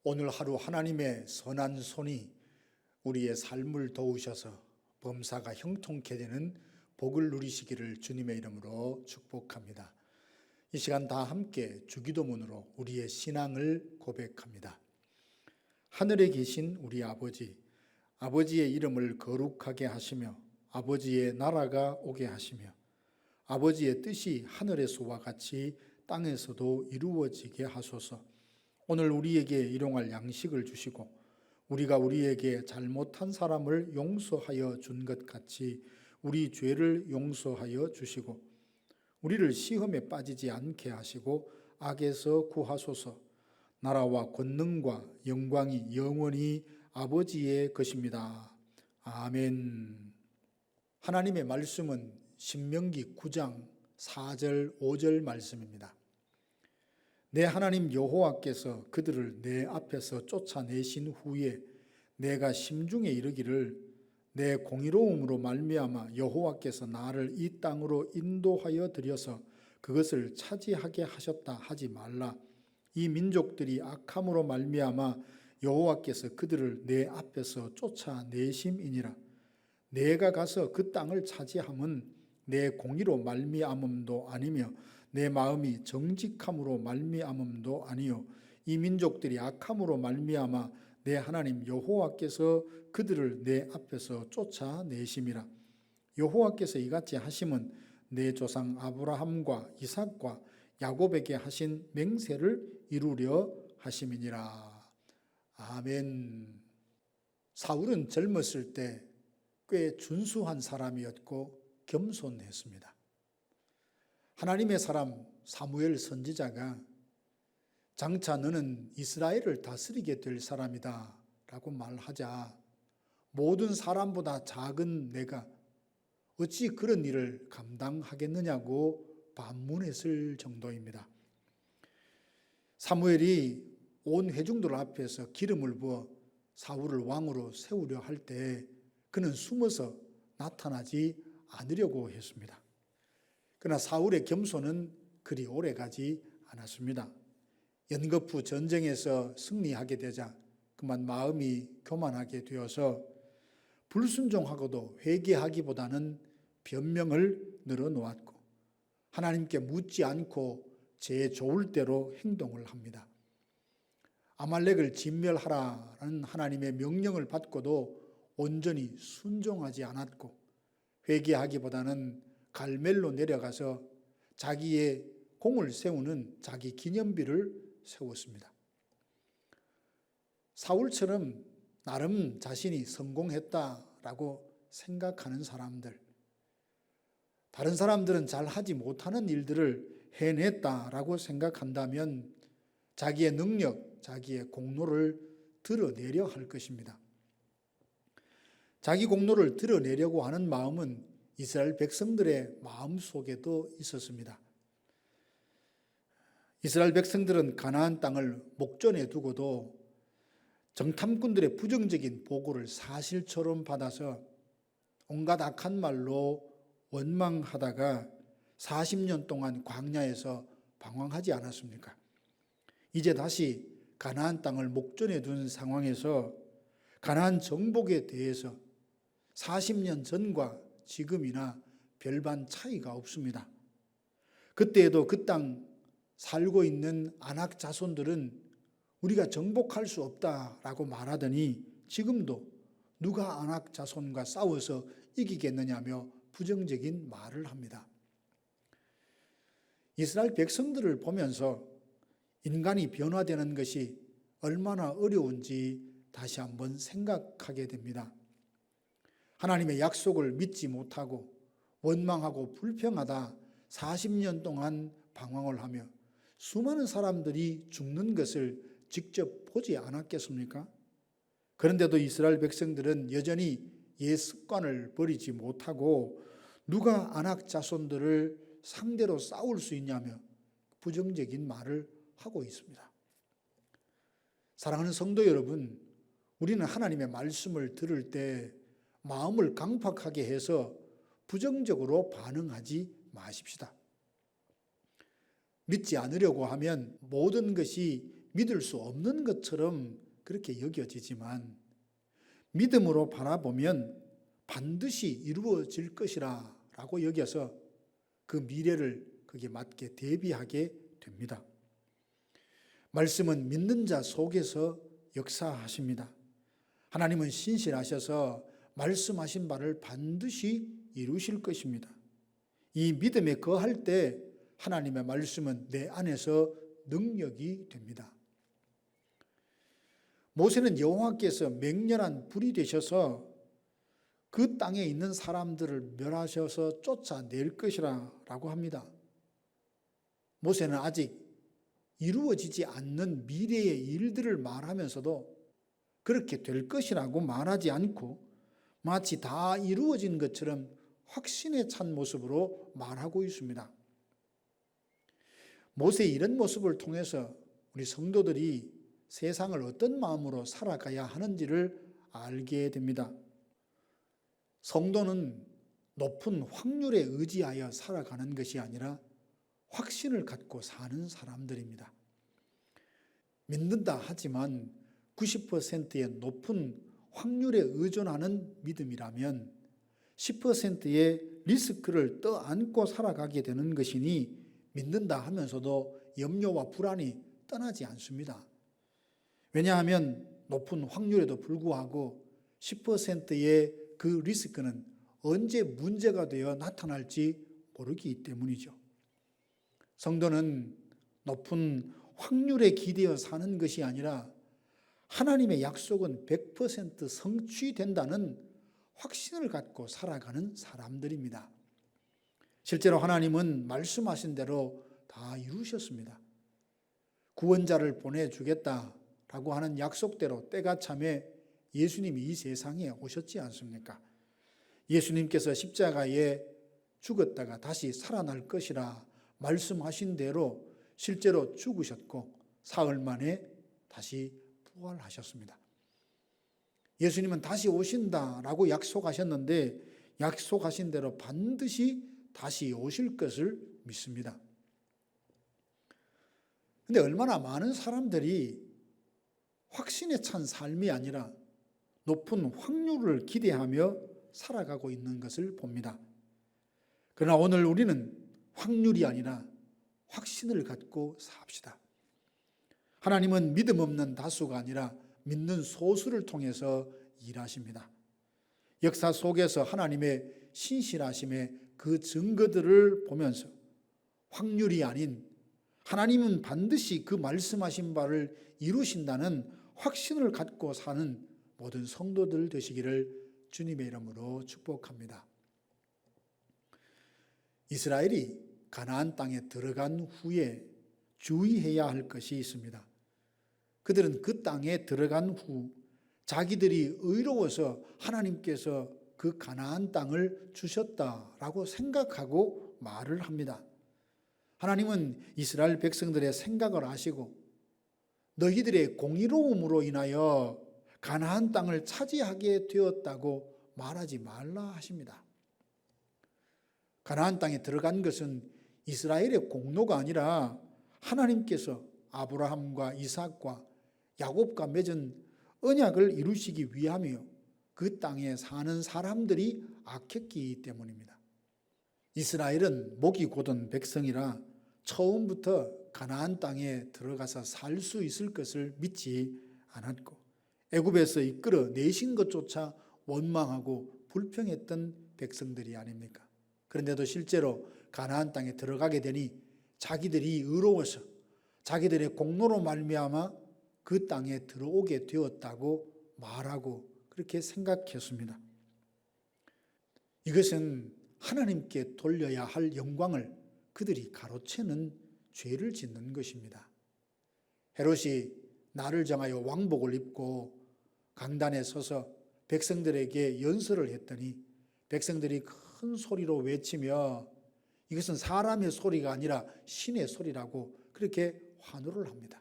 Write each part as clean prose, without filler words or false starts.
오늘 하루 하나님의 선한 손이 우리의 삶을 도우셔서 범사가 형통케 되는 복을 누리시기를 주님의 이름으로 축복합니다. 이 시간 다 함께 주기도문으로 우리의 신앙을 고백합니다. 하늘에 계신 우리 아버지, 아버지의 이름을 거룩하게 하시며 아버지의 나라가 오게 하시며 아버지의 뜻이 하늘에서와 같이 땅에서도 이루어지게 하소서. 오늘 우리에게 일용할 양식을 주시고 우리가 우리에게 잘못한 사람을 용서하여 준 것 같이 우리 죄를 용서하여 주시고 우리를 시험에 빠지지 않게 하시고 악에서 구하소서. 나라와 권능과 영광이 영원히 아버지의 것입니다. 아멘. 하나님의 말씀은 신명기 9장 4절 5절 말씀입니다. 내 하나님 여호와께서 그들을 내 앞에서 쫓아내신 후에 내가 심중에 이르기를 내 공의로움으로 말미암아 여호와께서 나를 이 땅으로 인도하여 들여서 그것을 차지하게 하셨다 하지 말라. 이 민족들이 악함으로 말미암아 여호와께서 그들을 내 앞에서 쫓아내심이니라. 내가 가서 그 땅을 차지함은 내 공의로 말미암음도 아니며 내 마음이 정직함으로 말미암음도 아니요 이 민족들이 악함으로 말미암아 내 하나님 여호와께서 그들을 내 앞에서 쫓아내심이라. 여호와께서 이같이 하심은 내 조상 아브라함과 이삭과 야곱에게 하신 맹세를 이루려 하심이니라. 아멘. 사울은 젊었을 때 꽤 준수한 사람이었고 겸손했습니다. 하나님의 사람 사무엘 선지자가 장차 너는 이스라엘을 다스리게 될 사람이다 라고 말하자 모든 사람보다 작은 내가 어찌 그런 일을 감당하겠느냐고 반문했을 정도입니다. 사무엘이 온 회중들 앞에서 기름을 부어 사울을 왕으로 세우려 할 때 그는 숨어서 나타나지 않으려고 했습니다. 그러나 사울의 겸손은 그리 오래가지 않았습니다. 연거푸 전쟁에서 승리하게 되자 그만 마음이 교만하게 되어서 불순종하고도 회개하기보다는 변명을 늘어놓았고 하나님께 묻지 않고 제 좋을 대로 행동을 합니다. 아말렉을 진멸하라는 하나님의 명령을 받고도 온전히 순종하지 않았고 회개하기보다는 갈멜로 내려가서 자기의 공을 세우는 자기 기념비를 세웠습니다. 사울처럼 나름 자신이 성공했다라고 생각하는 사람들, 다른 사람들은 잘 하지 못하는 일들을 해냈다라고 생각한다면 자기의 능력, 자기의 공로를 드러내려 할 것입니다. 자기 공로를 드러내려고 하는 마음은 이스라엘 백성들의 마음속에도 있었습니다. 이스라엘 백성들은 가나안 땅을 목전에 두고도 정탐꾼들의 부정적인 보고를 사실처럼 받아서 온갖 악한 말로 원망하다가 40년 동안 광야에서 방황하지 않았습니까? 이제 다시 가나안 땅을 목전에 둔 상황에서 가나안 정복에 대해서 40년 전과 지금이나 별반 차이가 없습니다. 그때에도 그 땅 살고 있는 아낙 자손들은 우리가 정복할 수 없다라고 말하더니 지금도 누가 아낙 자손과 싸워서 이기겠느냐며 부정적인 말을 합니다. 이스라엘 백성들을 보면서 인간이 변화되는 것이 얼마나 어려운지 다시 한번 생각하게 됩니다. 하나님의 약속을 믿지 못하고 원망하고 불평하다 40년 동안 방황을 하며 수많은 사람들이 죽는 것을 직접 보지 않았겠습니까? 그런데도 이스라엘 백성들은 여전히 옛 습관을 버리지 못하고 누가 아낙 자손들을 상대로 싸울 수 있냐며 부정적인 말을 하고 있습니다. 사랑하는 성도 여러분, 우리는 하나님의 말씀을 들을 때 마음을 강팍하게 해서 부정적으로 반응하지 마십시다. 믿지 않으려고 하면 모든 것이 믿을 수 없는 것처럼 그렇게 여겨지지만 믿음으로 바라보면 반드시 이루어질 것이라 라고 여겨서 그 미래를 거기에 맞게 대비하게 됩니다. 말씀은 믿는 자 속에서 역사하십니다. 하나님은 신실하셔서 말씀하신 바를 반드시 이루실 것입니다. 이 믿음에 거할 때 하나님의 말씀은 내 안에서 능력이 됩니다. 모세는 여호와께서 맹렬한 불이 되셔서 그 땅에 있는 사람들을 멸하셔서 쫓아낼 것이라고 합니다. 모세는 아직 이루어지지 않는 미래의 일들을 말하면서도 그렇게 될 것이라고 말하지 않고 마치 다 이루어진 것처럼 확신에 찬 모습으로 말하고 있습니다. 모세의 이런 모습을 통해서 우리 성도들이 세상을 어떤 마음으로 살아가야 하는지를 알게 됩니다. 성도는 높은 확률에 의지하여 살아가는 것이 아니라 확신을 갖고 사는 사람들입니다. 믿는다 하지만 90%의 높은 확률에 의존하는 믿음이라면 10%의 리스크를 떠안고 살아가게 되는 것이니 믿는다 하면서도 염려와 불안이 떠나지 않습니다. 왜냐하면 높은 확률에도 불구하고 10%의 그 리스크는 언제 문제가 되어 나타날지 모르기 때문이죠. 성도는 높은 확률에 기대어 사는 것이 아니라 하나님의 약속은 100% 성취된다는 확신을 갖고 살아가는 사람들입니다. 실제로 하나님은 말씀하신 대로 다 이루셨습니다. 구원자를 보내주겠다라고 하는 약속대로 때가 참에 예수님이 이 세상에 오셨지 않습니까? 예수님께서 십자가에 죽었다가 다시 살아날 것이라 말씀하신 대로 실제로 죽으셨고 사흘 만에 다시 부활하셨습니다. 예수님은 다시 오신다라고 약속하셨는데 약속하신 대로 반드시 다시 오실 것을 믿습니다. 그런데 얼마나 많은 사람들이 확신에 찬 삶이 아니라 높은 확률을 기대하며 살아가고 있는 것을 봅니다. 그러나 오늘 우리는 확률이 아니라 확신을 갖고 삽시다. 하나님은 믿음 없는 다수가 아니라 믿는 소수를 통해서 일하십니다. 역사 속에서 하나님의 신실하심의 그 증거들을 보면서 확률이 아닌 하나님은 반드시 그 말씀하신 바를 이루신다는 확신을 갖고 사는 모든 성도들 되시기를 주님의 이름으로 축복합니다. 이스라엘이 가나안 땅에 들어간 후에 주의해야 할 것이 있습니다. 그들은 그 땅에 들어간 후 자기들이 의로워서 하나님께서 그 가나안 땅을 주셨다라고 생각하고 말을 합니다. 하나님은 이스라엘 백성들의 생각을 아시고 너희들의 공의로움으로 인하여 가나안 땅을 차지하게 되었다고 말하지 말라 하십니다. 가나안 땅에 들어간 것은 이스라엘의 공로가 아니라 하나님께서 아브라함과 이삭과 야곱과 맺은 언약을 이루시기 위함이요 그 땅에 사는 사람들이 악했기 때문입니다. 이스라엘은 목이 곧은 백성이라 처음부터 가나안 땅에 들어가서 살 수 있을 것을 믿지 않았고 애굽에서 이끌어 내신 것조차 원망하고 불평했던 백성들이 아닙니까? 그런데도 실제로 가나안 땅에 들어가게 되니 자기들이 의로워서 자기들의 공로로 말미암아 그 땅에 들어오게 되었다고 말하고 그렇게 생각했습니다. 이것은 하나님께 돌려야 할 영광을 그들이 가로채는 죄를 짓는 것입니다. 헤롯이 날을 정하여 왕복을 입고 강단에 서서 백성들에게 연설을 했더니 백성들이 큰 소리로 외치며 이것은 사람의 소리가 아니라 신의 소리라고 그렇게 환호를 합니다.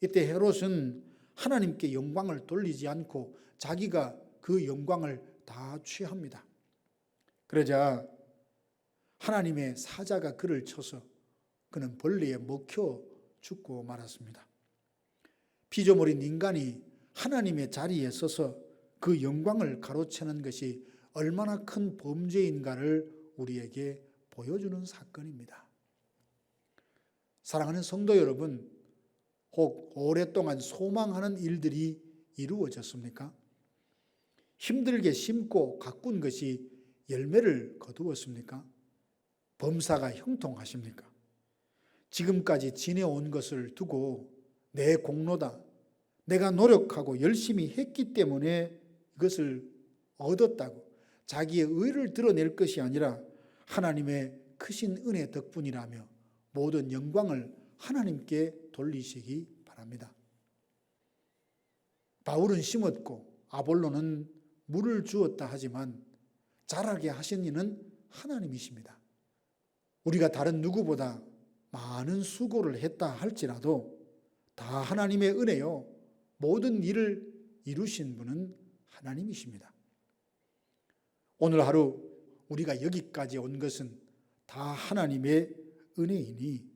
이때 헤롯은 하나님께 영광을 돌리지 않고 자기가 그 영광을 다 취합니다. 그러자 하나님의 사자가 그를 쳐서 그는 벌레에 먹혀 죽고 말았습니다. 피조물인 인간이 하나님의 자리에 서서 그 영광을 가로채는 것이 얼마나 큰 범죄인가를 우리에게 보여주는 사건입니다. 사랑하는 성도 여러분, 혹 오랫동안 소망하는 일들이 이루어졌습니까? 힘들게 심고 가꾼 것이 열매를 거두었습니까? 범사가 형통하십니까? 지금까지 지내온 것을 두고 내 공로다, 내가 노력하고 열심히 했기 때문에 이것을 얻었다고 자기의 의를 드러낼 것이 아니라 하나님의 크신 은혜 덕분이라며 모든 영광을 하나님께 돌리시기 바랍니다. 바울은 심었고 아볼로는 물을 주었다 하지만 자라게 하신 이는 하나님이십니다. 우리가 다른 누구보다 많은 수고를 했다 할지라도 다 하나님의 은혜요, 모든 일을 이루신 분은 하나님이십니다. 오늘 하루 우리가 여기까지 온 것은 다 하나님의 은혜이니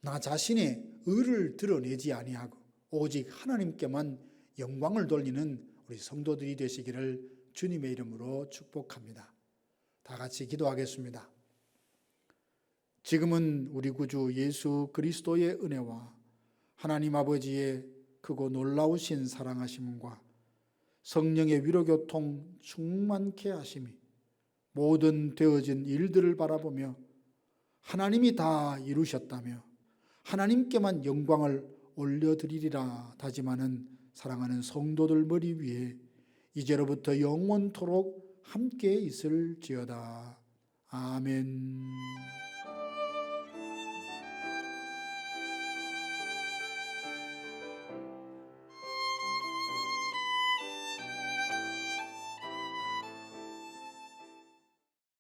나 자신의 의를 드러내지 아니하고 오직 하나님께만 영광을 돌리는 우리 성도들이 되시기를 주님의 이름으로 축복합니다. 다 같이 기도하겠습니다. 지금은 우리 구주 예수 그리스도의 은혜와 하나님 아버지의 크고 놀라우신 사랑하심과 성령의 위로교통 충만케 하심이 모든 되어진 일들을 바라보며 하나님이 다 이루셨다며 하나님께만 영광을 올려드리리라 다짐하는 사랑하는 성도들 머리 위에 이제로부터 영원토록 함께 있을지어다. 아멘.